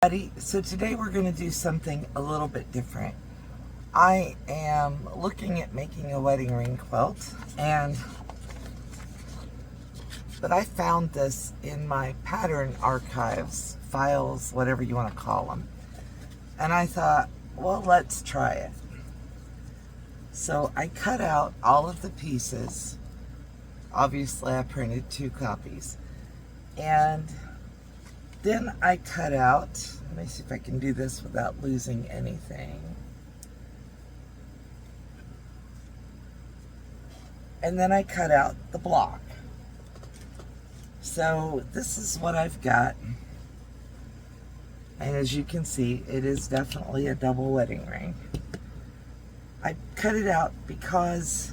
everybody. So today we're going to do something a little bit different. I am looking at making a wedding ring quilt, but I found this in my pattern archives, files, whatever you want to call them. And I thought, well, let's try it. So I cut out all of the pieces. Obviously I printed 2 copies. And then I cut out, let me see if I can do this without losing anything. And then I cut out the block. So this is what I've got. And as you can see, it is definitely a double wedding ring. I cut it out because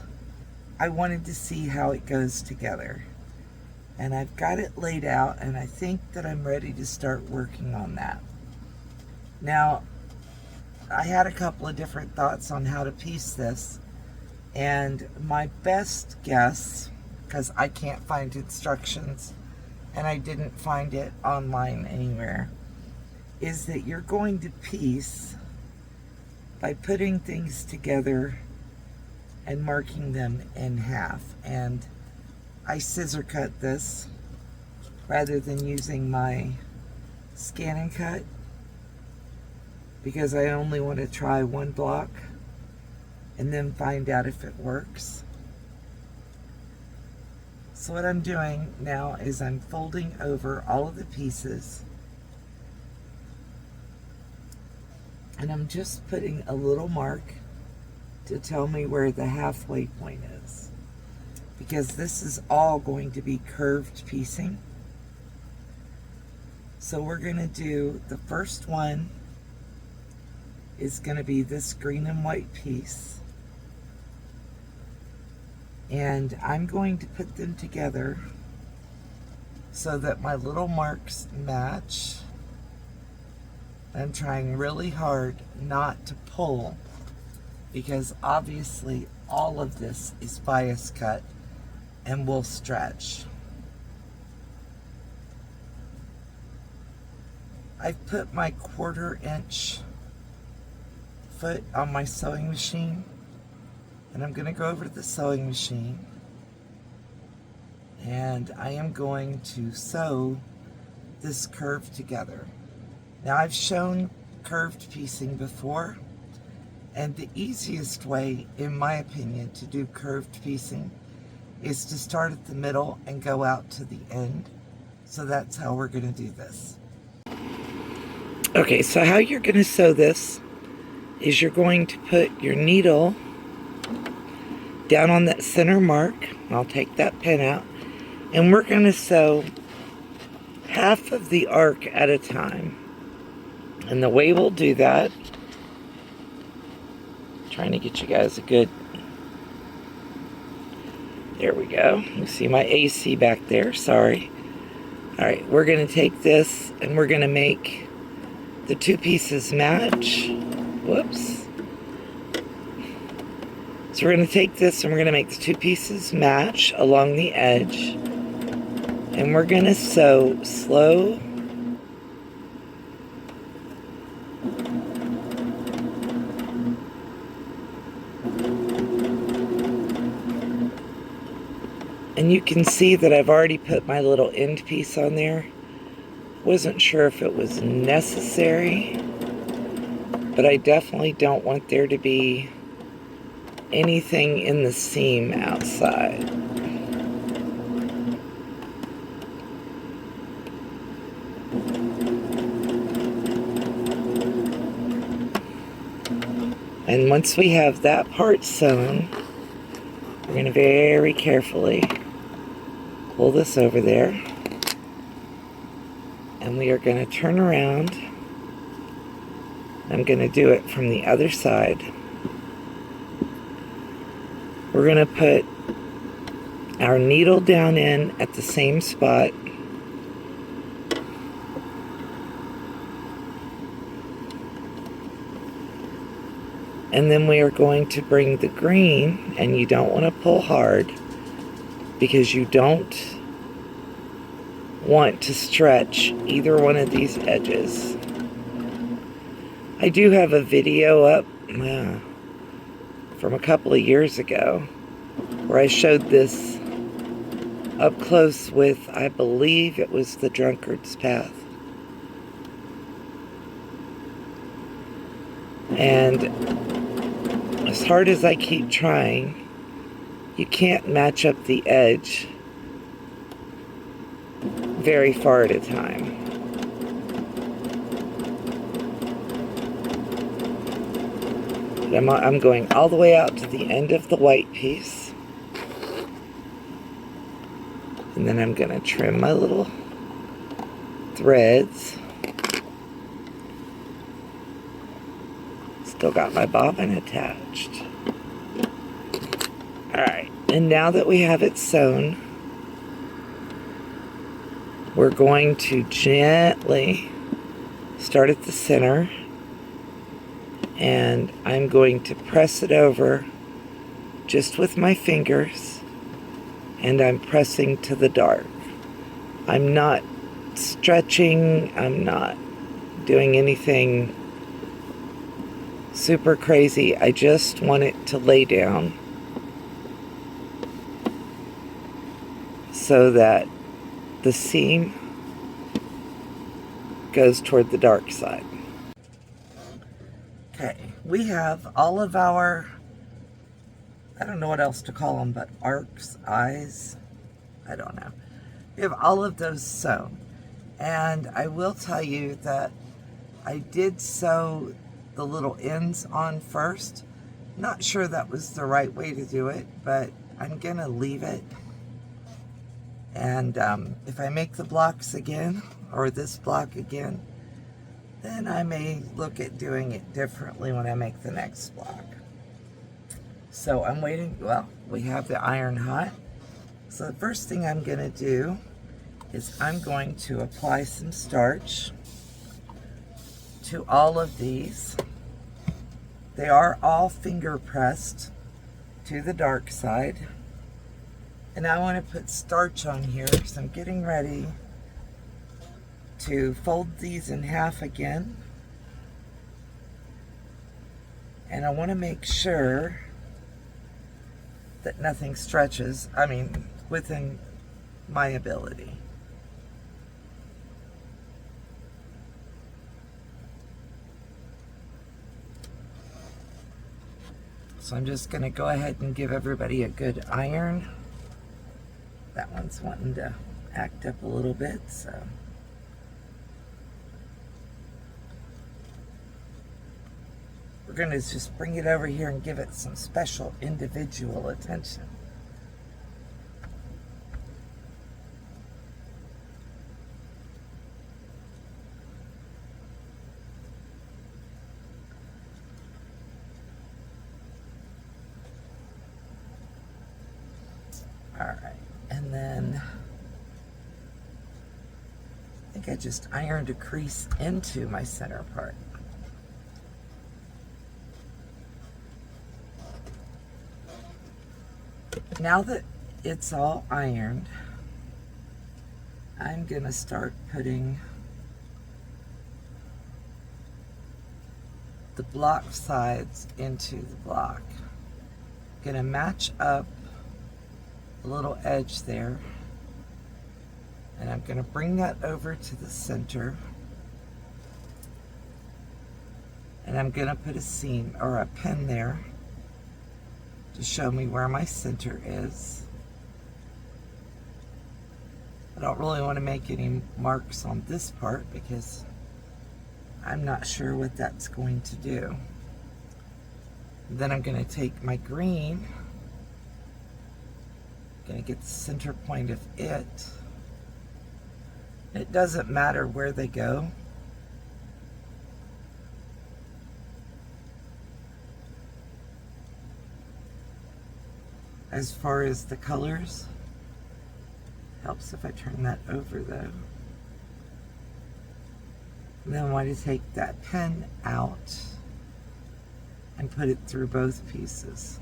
I wanted to see how it goes together. And I've got it laid out, and I think that I'm ready to start working on that. Now, I had a couple of different thoughts on how to piece this, and my best guess, because I can't find instructions, and I didn't find it online anywhere, is that you're going to piece by putting things together and marking them in half. And I scissor cut this rather than using my scan and cut because I only want to try one block and then find out if it works. So what I'm doing now is I'm folding over all of the pieces, and I'm just putting a little mark to tell me where the halfway point is, because this is all going to be curved piecing. So we're going to do, the first one is going to be this green and white piece, and I'm going to put them together so that my little marks match. I'm trying really hard not to pull, because obviously all of this is bias cut and will stretch. I've put my 1/4 inch foot on my sewing machine, and I'm going to go over to the sewing machine, and I am going to sew this curve together. Now, I've shown curved piecing before, and the easiest way, in my opinion, to do curved piecing is to start at the middle and go out to the end. So that's how we're going to do this. Okay, so how you're going to sew this is you're going to put your needle down on that center mark. I'll take that pin out, and we're going to sew half of the arc at a time. And the way we'll do that, trying to get you guys a good, there we go. You see my AC back there, sorry. All right, we're going to take this and we're going to make the 2 pieces match. Whoops. So we're going to take this and we're going to make the 2 pieces match along the edge. And we're going to sew slow and you can see that I've already put my little end piece on there. Wasn't sure if it was necessary, but I definitely don't want there to be anything in the seam outside. And once we have that part sewn, we're going to very carefully pull this over there, and we are going to turn around. I'm going to do it from the other side. We're going to put our needle down in at the same spot, and then we are going to bring the green, and you don't want to pull hard because you don't want to stretch either one of these edges. I do have a video up from a couple of years ago where I showed this up close with, I believe it was the Drunkard's Path. And as hard as I keep trying, you can't match up the edge very far at a time. I'm going all the way out to the end of the white piece. And then I'm going to trim my little threads. Still got my bobbin attached. Alright, and now that we have it sewn, we're going to gently start at the center, and I'm going to press it over just with my fingers, and I'm pressing to the dark. I'm not stretching, I'm not doing anything super crazy. I just want it to lay down so that the seam goes toward the dark side. Okay, we have all of our, I don't know what else to call them, but arcs, eyes, I don't know. We have all of those sewn. And I will tell you that I did sew the little ends on first. Not sure that was the right way to do it, but I'm gonna leave it. And if I make the blocks again, or this block again, then I may look at doing it differently when I make the next block. So I'm waiting, well, we have the iron hot. So the first thing I'm gonna do is I'm going to apply some starch to all of these. They are all finger pressed to the dark side. And I want to put starch on here because I'm getting ready to fold these in half again. And I want to make sure that nothing stretches, I mean, within my ability. So I'm just going to go ahead and give everybody a good iron. That one's wanting to act up a little bit, so. We're going to just bring it over here and give it some special individual attention. Alright, and then I think I just ironed a crease into my center part. Now that it's all ironed, I'm gonna start putting the block sides into the block. Gonna match up a little edge there, and I'm gonna bring that over to the center, and I'm gonna put a seam or a pin there to show me where my center is. I don't really want to make any marks on this part because I'm not sure what that's going to do. Then I'm going to take my green, going to get the center point of it. It doesn't matter where they go. As far as the colors, helps if I turn that over though. And then I want to take that pen out and put it through both pieces.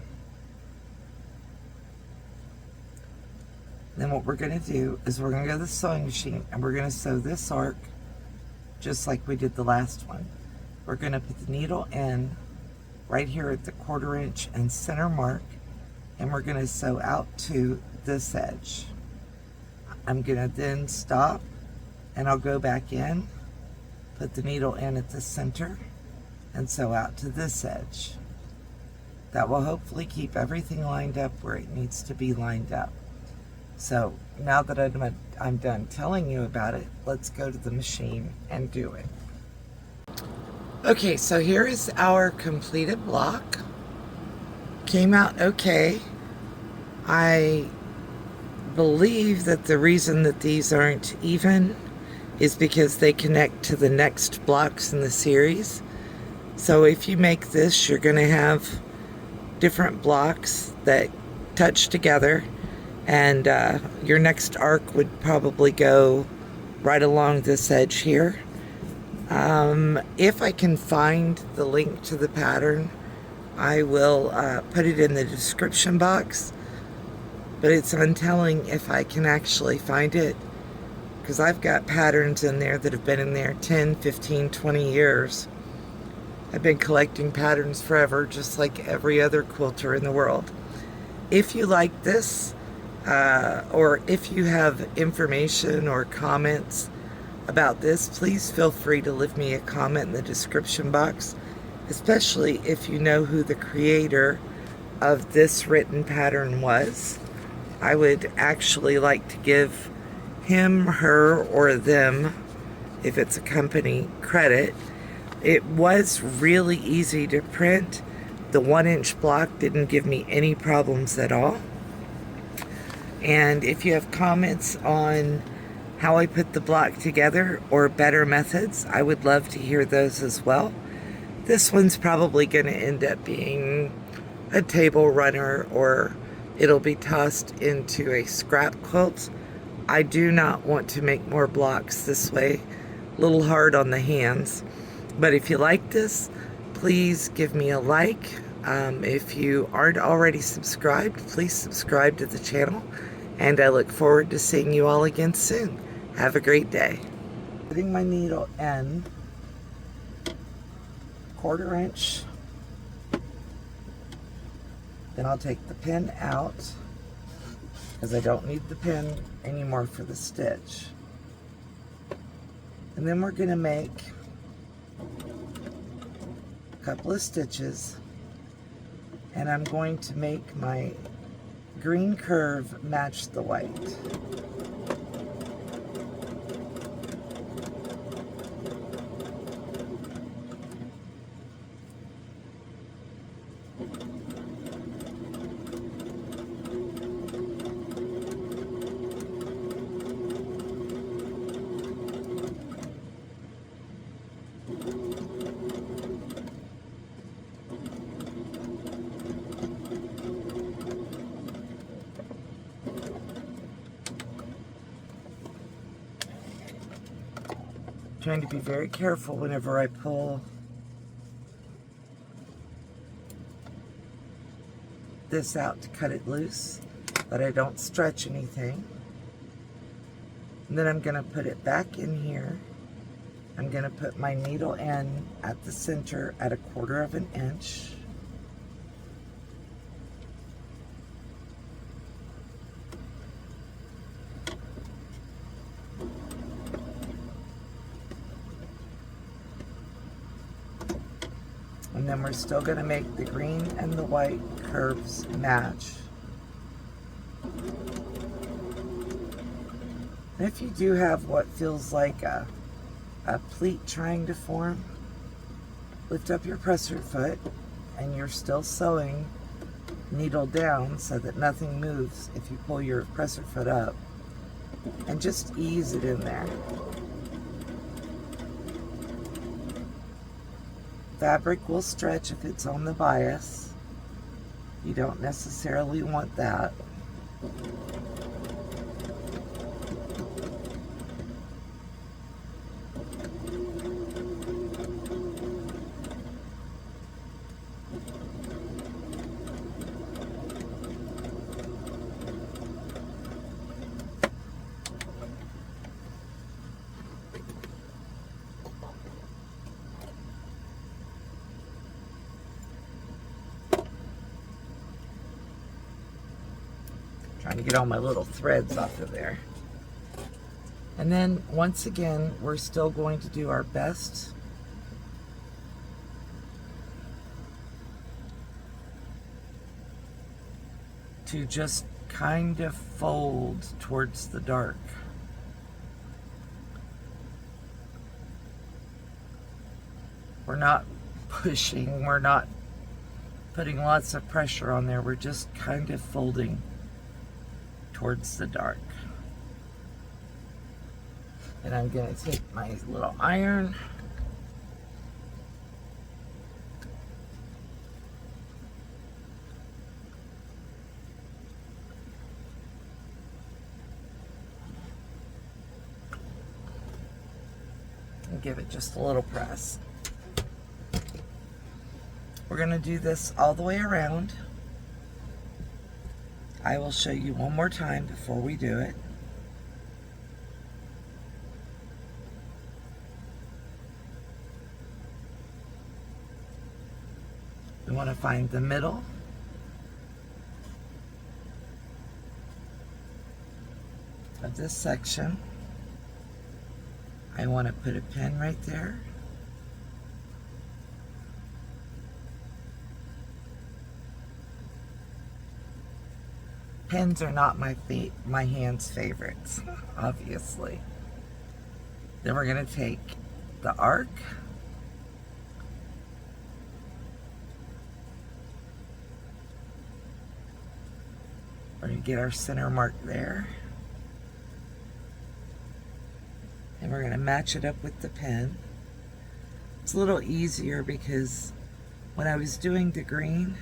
Then what we're going to do is we're going to go to the sewing machine and we're going to sew this arc just like we did the last one. we're going to put the needle in right here at the 1/4 inch and center mark, and we're going to sew out to this edge. I'm going to then stop, and I'll go back in, put the needle in at the center, and sew out to this edge. That will hopefully keep everything lined up where it needs to be lined up. So now that I'm done telling you about it, let's go to the machine and do it. Okay, so here is our completed block. Came out okay. I believe that the reason that these aren't even is because they connect to the next blocks in the series. So if you make this, you're going to have different blocks that touch together, and your next arc would probably go right along this edge here. If I can find the link to the pattern, I will put it in the description box, but it's untelling if I can actually find it, because I've got patterns in there that have been in there 10, 15, 20 years. I've been collecting patterns forever, just like every other quilter in the world. If you like this, or if you have information or comments about this, please feel free to leave me a comment in the description box, especially if you know who the creator of this written pattern was. I would actually like to give him, her, or them, if it's a company, credit. It was really easy to print. The 1-inch block didn't give me any problems at all. And if you have comments on how I put the block together or better methods, I would love to hear those as well. This one's probably going to end up being a table runner, or it'll be tossed into a scrap quilt. I do not want to make more blocks this way. A little hard on the hands. But if you like this, please give me a like. If you aren't already subscribed, please subscribe to the channel. And I look forward to seeing you all again soon. Have a great day. Putting my needle in 1/4 inch. Then I'll take the pin out, because I don't need the pin anymore for the stitch. And then we're going to make a couple of stitches, and I'm going to make my green curve match the white. Trying to be very careful whenever I pull this out to cut it loose, that I don't stretch anything. And then I'm going to put it back in here. I'm going to put my needle in at the center at 1/4 inch. And then we're still going to make the green and the white curves match. And if you do have what feels like a pleat trying to form, lift up your presser foot, and you're still sewing needle down so that nothing moves if you pull your presser foot up, and just ease it in there. Fabric will stretch if it's on the bias. You don't necessarily want that. Trying to get all my little threads off of there. And then once again, we're still going to do our best to just kind of fold towards the dark. We're not pushing, we're not putting lots of pressure on there, we're just kind of folding towards the dark. And I'm going to take my little iron and give it just a little press. We're going to do this all the way around. I will show you one more time before we do it. We want to find the middle. Of this section. I want to put a pin right there. Pins are not my hand's favorites, obviously. Then we're going to take the arc. We're going to get our center mark there. And we're going to match it up with the pen. It's a little easier because when I was doing the green,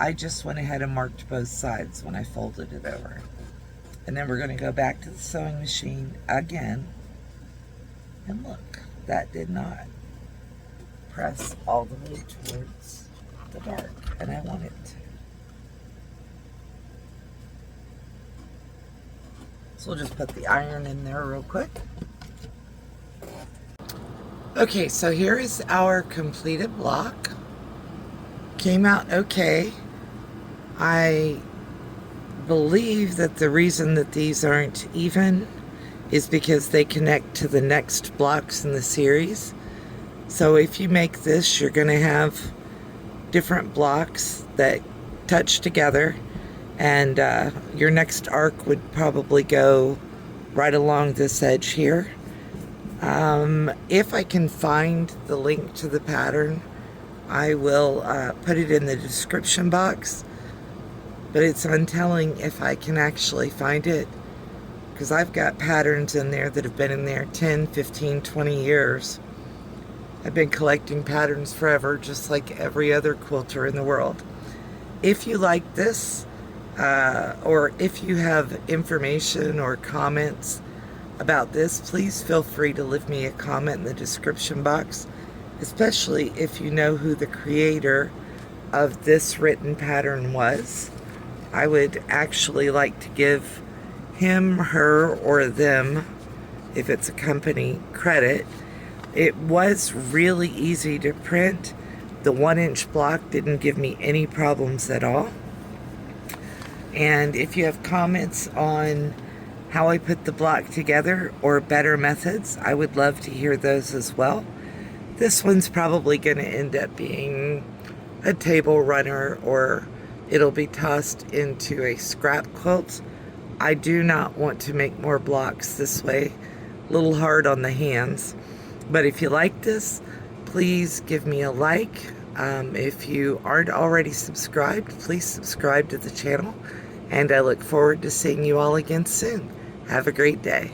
I just went ahead and marked both sides when I folded it over. And then we're going to go back to the sewing machine again. And look, that did not press all the way towards the dark. And I want it to. So we'll just put the iron in there real quick. Okay, so here is our completed block. Came out okay. I believe that the reason that these aren't even is because they connect to the next blocks in the series. So if you make this, you're going to have different blocks that touch together, and your next arc would probably go right along this edge here. If I can find the link to the pattern, I will put it in the description box. But it's untelling if I can actually find it, because I've got patterns in there that have been in there 10, 15, 20 years. I've been collecting patterns forever, just like every other quilter in the world. If you like this, or if you have information or comments about this, please feel free to leave me a comment in the description box, especially if you know who the creator of this written pattern was. I would actually like to give him, her, or them, if it's a company, credit. It was really easy to print. The 1-inch block didn't give me any problems at all. And if you have comments on how I put the block together or better methods, I would love to hear those as well. This one's probably going to end up being a table runner, or it'll be tossed into a scrap quilt. I do not want to make more blocks this way. A little hard on the hands. But if you like this, please give me a like. If you aren't already subscribed, please subscribe to the channel. And I look forward to seeing you all again soon. Have a great day.